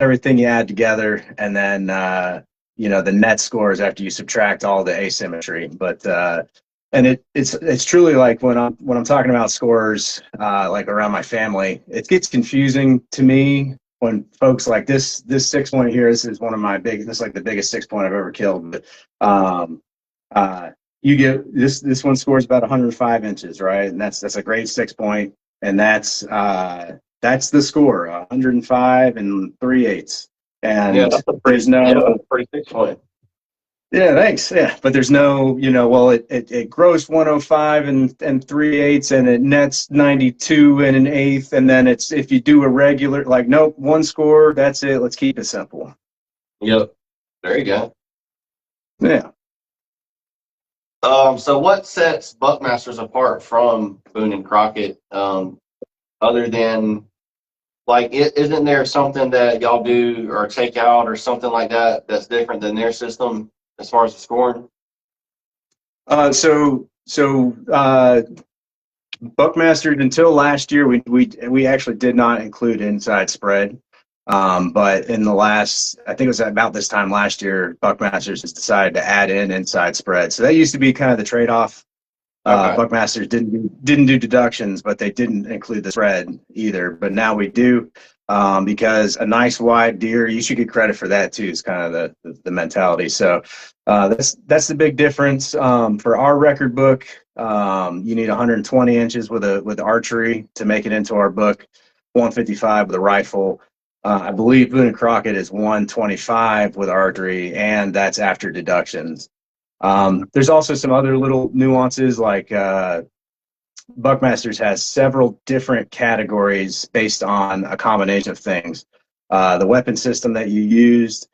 everything you add together, and then the net score is after you subtract all the asymmetry. But and it's truly like when I'm talking about scores like around my family, it gets confusing to me when folks like this 6-point here. This is one of my big. This is like the biggest 6-point I've ever killed. But you get this one scores about 105 inches, right? And that's a great 6-point, and that's the score, 105 and 3/8. And yeah, that's a pretty, pretty 6-point. Yeah, thanks. Yeah, but there's no, well, it gross 105 and 3/8, and it nets 92 and 1/8, and then it's if you do a regular, like, nope, one score, that's it. Let's keep it simple. Yep. There you go. Yeah. So what sets Buckmasters apart from Boone and Crockett, other than, like, isn't there something that y'all do or take out or something like that that's different than their system as far as the scoring? So Buckmasters, until last year, we actually did not include inside spread. But in the last, I think it was about this time last year, Buckmasters has decided to add in inside spread. So that used to be kind of the trade-off. Okay. Buckmasters didn't do deductions, but they didn't include the spread either. But now we do, because a nice wide deer, you should get credit for that too. Is kind of the mentality. So that's the big difference. For our record book, you need 120 inches with archery to make it into our book. 155 with a rifle. I believe Boone and Crockett is 125 with archery, and that's after deductions. There's also some other little nuances, like Buckmasters has several different categories based on a combination of things. The weapon system that you used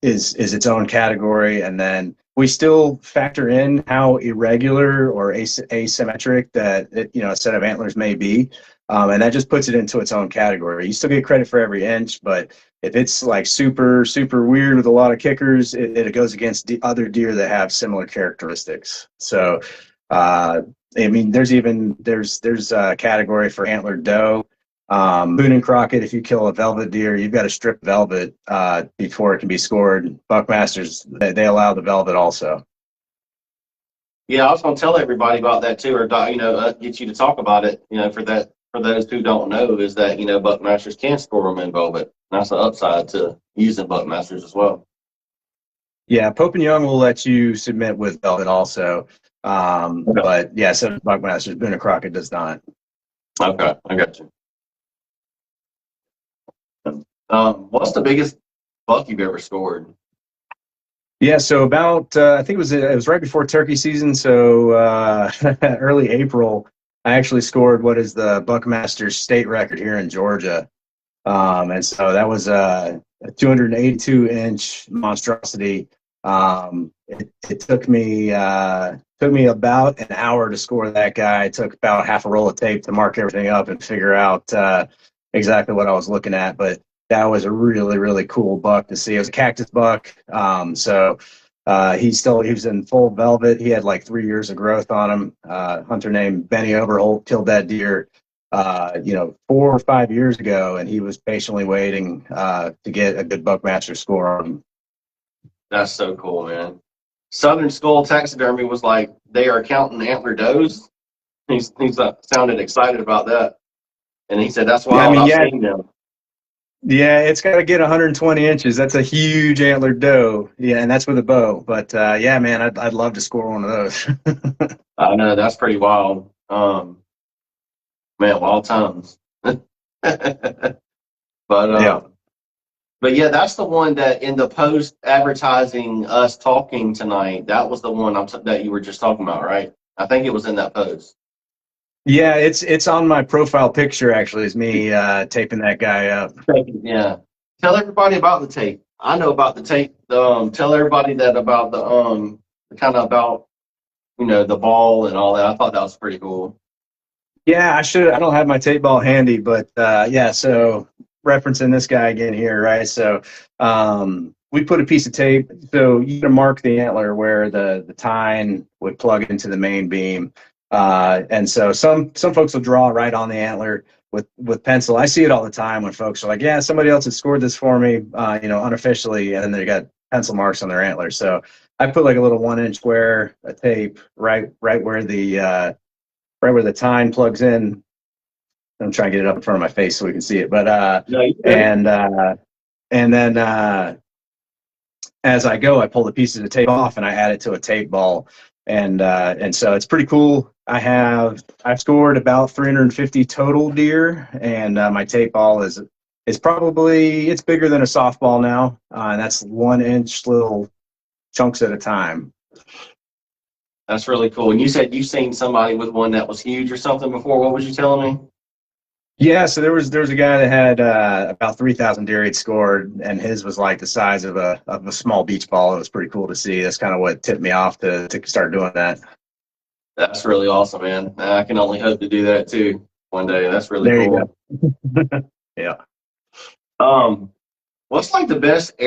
is its own category, and then we still factor in how irregular or asymmetric that a set of antlers may be, and that just puts it into its own category. You still get credit for every inch, but if it's like super weird with a lot of kickers, it goes against the other deer that have similar characteristics. So I mean, there's a category for antlered doe. Boone and Crockett, if you kill a velvet deer, you've got to strip velvet before it can be scored. Buckmasters, they allow the velvet also. Yeah, I was going to tell everybody about that too, or get you to talk about it. For those who don't know, is that Buckmasters can score them in velvet. That's the upside to using Buckmasters as well. Yeah, Pope and Young will let you submit with velvet also, Okay. but yeah, so Buckmasters, Boone and Crockett does not. Okay, I got you. What's the biggest buck you've ever scored? Yeah, so about I think it was right before turkey season, so early April. I actually scored what is the Buckmasters state record here in Georgia, and so that was a 282-inch monstrosity. It took me about an hour to score that guy. It took about half a roll of tape to mark everything up and figure out exactly what I was looking at, but that was a really cool buck to see. It was a cactus buck. He was in full velvet. He had like 3 years of growth on him. Hunter named Benny Overholt killed that deer, 4 or 5 years ago, and he was patiently waiting to get a good Buckmaster score on him. That's so cool, man. Southern Skull Taxidermy was like, they are counting antler does. He's sounded excited about that, and he said that's why I've seen them. Yeah, it's got to get 120 inches. That's a huge antlered doe. Yeah, and that's with a bow. But yeah, man, I'd love to score one of those. I know, that's pretty wild. Man, wild times. But yeah, that's the one that in the post advertising us talking tonight, that was the one that you were just talking about, right? I think it was in that post. Yeah, it's on my profile picture, actually. It's me taping that guy up. Yeah. Tell everybody about the tape. I know about the tape. Tell everybody that about the kind of about the ball and all that. I thought that was pretty cool. Yeah, I don't have my tape ball handy, but yeah, so referencing this guy again here, right? So we put a piece of tape, so you can mark the antler where the tine would plug into the main beam. And so some folks will draw right on the antler. with pencil. I see it all the time when folks are like, yeah, somebody else has scored this for me, unofficially, and then they got pencil marks on their antlers. So I put like a little 1-inch square of tape right where the tine plugs in. I'm trying to get it up in front of my face so we can see it. But No, you good. and then as I go, I pull the pieces of tape off and I add it to a tape ball, and so it's pretty cool. I've scored about 350 total deer, and my tape ball is probably, it's bigger than a softball now, and that's 1-inch little chunks at a time. That's really cool. And you said you've seen somebody with one that was huge or something before. What was you telling me? Yeah, so there was a guy that had about 3,000 deer he'd scored, and his was like the size of a small beach ball. It was pretty cool to see. That's kind of what tipped me off to start doing that. That's really awesome, man. I can only hope to do that too one day. That's really There you cool. go. Yeah. What's like the best